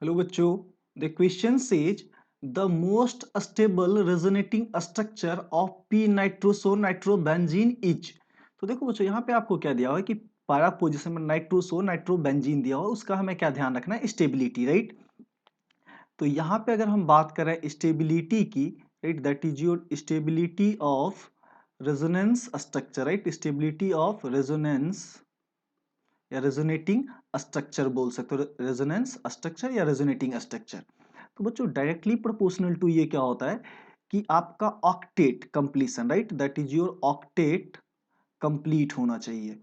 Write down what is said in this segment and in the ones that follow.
Hello बच्चों, the question says the most stable resonating structure of P nitroso nitrobenzene is. तो देखो बच्चों, यहाँ पे आपको क्या दिया हुआ है कि पैरा पोजिशन में नाइट्रोसो नाइट्रोबेंजीन दिया हुआ है, उसका हमें क्या ध्यान रखना है, स्टेबिलिटी, राइट। तो यहाँ पे अगर हम बात करें स्टेबिलिटी की, right, that is your stability of resonance structure, right, stability of resonance या रेजोनेटिंग स्ट्रक्चर बोल सकते हो, रेजोनेंस स्ट्रक्चर या रेजोनेटिंग स्ट्रक्चर। तो बच्चों डायरेक्टली प्रोपोर्शनल टू ये क्या होता है कि आपका octet completion, right, that is your octet complete होना चाहिए।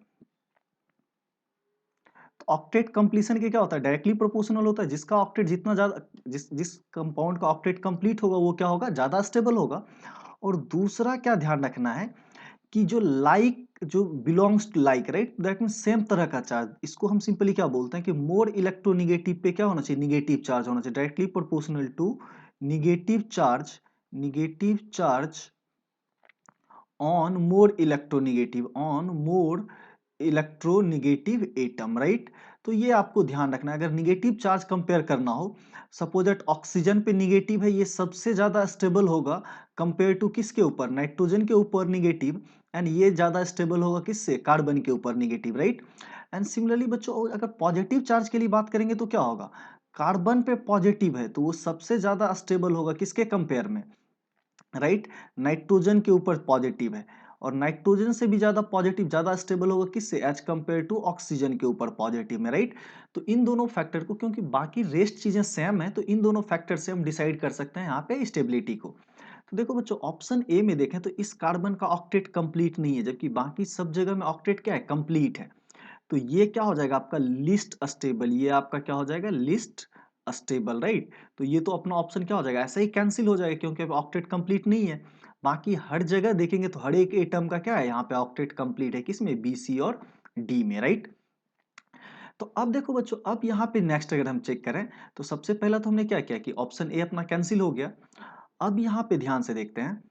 तो ऑक्टेट कंप्लीशन के क्या होता है, डायरेक्टली प्रोपोर्शनल होता है। जिसका ऑक्टेट जितना ज्यादा, जिस कंपाउंड का ऑक्टेट कंप्लीट होगा वो क्या होगा, ज्यादा स्टेबल होगा। और दूसरा क्या ध्यान रखना है कि जो लाइक जो belongs to like, right, that mean same तरह का चार्ज, इसको हम सिंपली क्या बोलते हैं कि मोर इलेक्ट्रोनिगेटिव पे क्या होना चाहिए, निगेटिव चार्ज होना चाहिए, directly proportional to negative charge, negative charge on more electronegative, on more electronegative atom, right. तो ये आपको ध्यान रखना है। अगर निगेटिव चार्ज कंपेयर करना हो, सपोज दैट ऑक्सीजन पे निगेटिव है, ये सबसे ज्यादा स्टेबल होगा कंपेयर टू किसके ऊपर, नाइट्रोजन के ऊपर निगेटिव। एंड ये ज्यादा स्टेबल होगा किससे, कार्बन के ऊपर निगेटिव, राइट। एंड सिमिलरली बच्चों, अगर पॉजिटिव चार्ज के लिए बात करेंगे तो क्या होगा, कार्बन पे पॉजिटिव है तो वो सबसे ज्यादा स्टेबल होगा किसके कंपेयर में, राइट, नाइट्रोजन के ऊपर पॉजिटिव है। और नाइट्रोजन से भी ज्यादा पॉजिटिव, ज्यादा स्टेबल होगा किससे, एज कंपेयर टू ऑक्सीजन के ऊपर पॉजिटिव में, राइट। तो इन दोनों फैक्टर को, क्योंकि बाकी रेस्ट चीजें सेम है, तो इन दोनों फैक्टर से हम डिसाइड कर सकते हैं यहाँ पे स्टेबिलिटी को। तो देखो बच्चों, ऑप्शन ए में देखें तो इस कार्बन का ऑक्टेट कंप्लीट नहीं है, जबकि बाकी सब जगह में ऑक्टेट क्या है, कंप्लीट है। तो ये क्या हो जाएगा आपका लिस्ट स्टेबल, ये आपका क्या हो जाएगा, लिस्ट स्टेबल, राइट। तो ये तो अपना ऑप्शन क्या हो जाएगा, ऐसा ही कैंसिल हो जाएगा, क्योंकि अब ऑक्टेट कंप्लीट नहीं है। बाकी हर जगह देखेंगे तो हर एक एटम का क्या है, यहाँ पे ऑक्टेट कंप्लीट है, किसमें, बी, सी और डी में, राइट। तो अब देखो बच्चों, अब यहाँ पे नेक्स्ट अगर हम चेक करें तो सबसे पहला तो हमने क्या किया कि ऑप्शन ए अपना कैंसिल हो गया। अब यहाँ पे ध्यान से देखते हैं,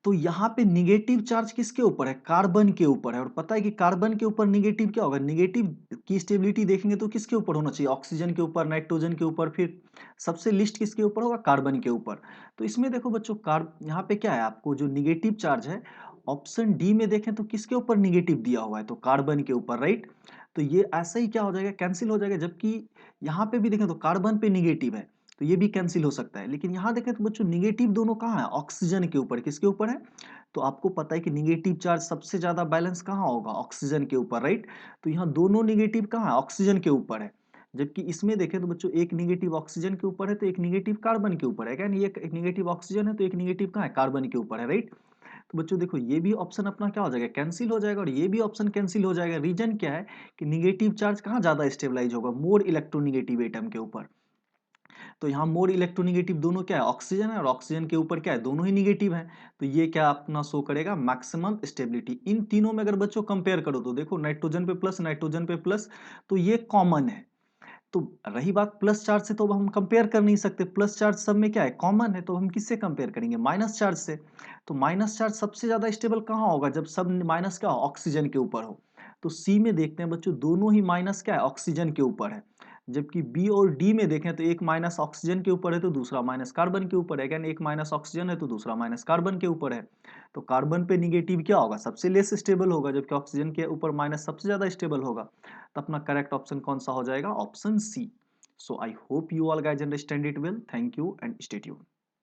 तो यहाँ पे निगेटिव चार्ज किसके ऊपर है, कार्बन के ऊपर है। और पता है कि कार्बन के ऊपर निगेटिव क्या होगा, निगेटिव की स्टेबिलिटी देखेंगे तो किसके ऊपर होना चाहिए, ऑक्सीजन के ऊपर, नाइट्रोजन के ऊपर, फिर सबसे लिस्ट किसके ऊपर होगा, कार्बन के ऊपर। तो इसमें देखो बच्चों, यहाँ पे क्या है, आपको जो निगेटिव चार्ज है ऑप्शन डी में देखें तो किसके ऊपर निगेटिव दिया हुआ है, तो कार्बन के ऊपर, राइट। तो ये ऐसा ही क्या हो जाएगा, कैंसिल हो जाएगा। जबकि यहाँ पे भी देखें तो कार्बन पे निगेटिव है, तो ये भी कैंसिल हो सकता है। लेकिन यहाँ देखें तो बच्चों, निगेटिव दोनों कहाँ है, ऑक्सीजन के ऊपर, किसके ऊपर है। तो आपको पता है कि निगेटिव चार्ज सबसे ज्यादा बैलेंस कहाँ होगा, ऑक्सीजन के ऊपर, राइट। तो यहाँ दोनों निगेटिव कहाँ है, ऑक्सीजन के ऊपर है। जबकि इसमें देखें तो बच्चों, एक निगेटिव ऑक्सीजन के ऊपर है तो एक निगेटिव कार्बन के ऊपर है, क्या नहीं, एक निगेटिव ऑक्सीजन है तो एक निगेटिव कहाँ है, कार्बन के ऊपर है, राइट। तो बच्चों देखो, ये भी ऑप्शन अपना क्या हो जाएगा, कैंसिल हो जाएगा, और ये भी ऑप्शन कैंसिल हो जाएगा। रीजन क्या है कि निगेटिव चार्ज कहाँ ज्यादा स्टेबलाइज होगा, मोर इलेक्ट्रोनिगेटिव एटम के ऊपर। तो यहाँ मोर इलेक्ट्रोनिगेटिव दोनों क्या है, ऑक्सीजन है, और ऑक्सीजन के ऊपर क्या है, दोनों ही निगेटिव है। तो ये क्या अपना शो करेगा, मैक्सिमम स्टेबिलिटी। इन तीनों में अगर बच्चों कंपेयर करो तो देखो, नाइट्रोजन पे प्लस, नाइट्रोजन पे प्लस, तो ये कॉमन है। तो रही बात प्लस चार्ज से, तो अब हम कंपेयर कर नहीं सकते, प्लस चार्ज सब में क्या है, कॉमन है। तो हम किससे कंपेयर करेंगे, माइनस चार्ज से। तो माइनस चार्ज सबसे ज्यादा स्टेबल कहाँ होगा, जब सब माइनस क्या हो, ऑक्सीजन के ऊपर हो। तो सी में देखते हैं बच्चों, दोनों ही माइनस क्या है, ऑक्सीजन के ऊपर है। जबकि बी और डी में देखें तो एक माइनस ऑक्सीजन के ऊपर है तो दूसरा माइनस कार्बन के ऊपर है, यानी एक माइनस ऑक्सीजन है तो दूसरा माइनस कार्बन के ऊपर है। तो कार्बन पे निगेटिव क्या होगा, सबसे लेस स्टेबल होगा, जबकि ऑक्सीजन के ऊपर माइनस सबसे ज्यादा स्टेबल होगा। तो अपना करेक्ट ऑप्शन कौन सा हो जाएगा, option C. So I hope you all guys understand it well. Thank you and stay tuned.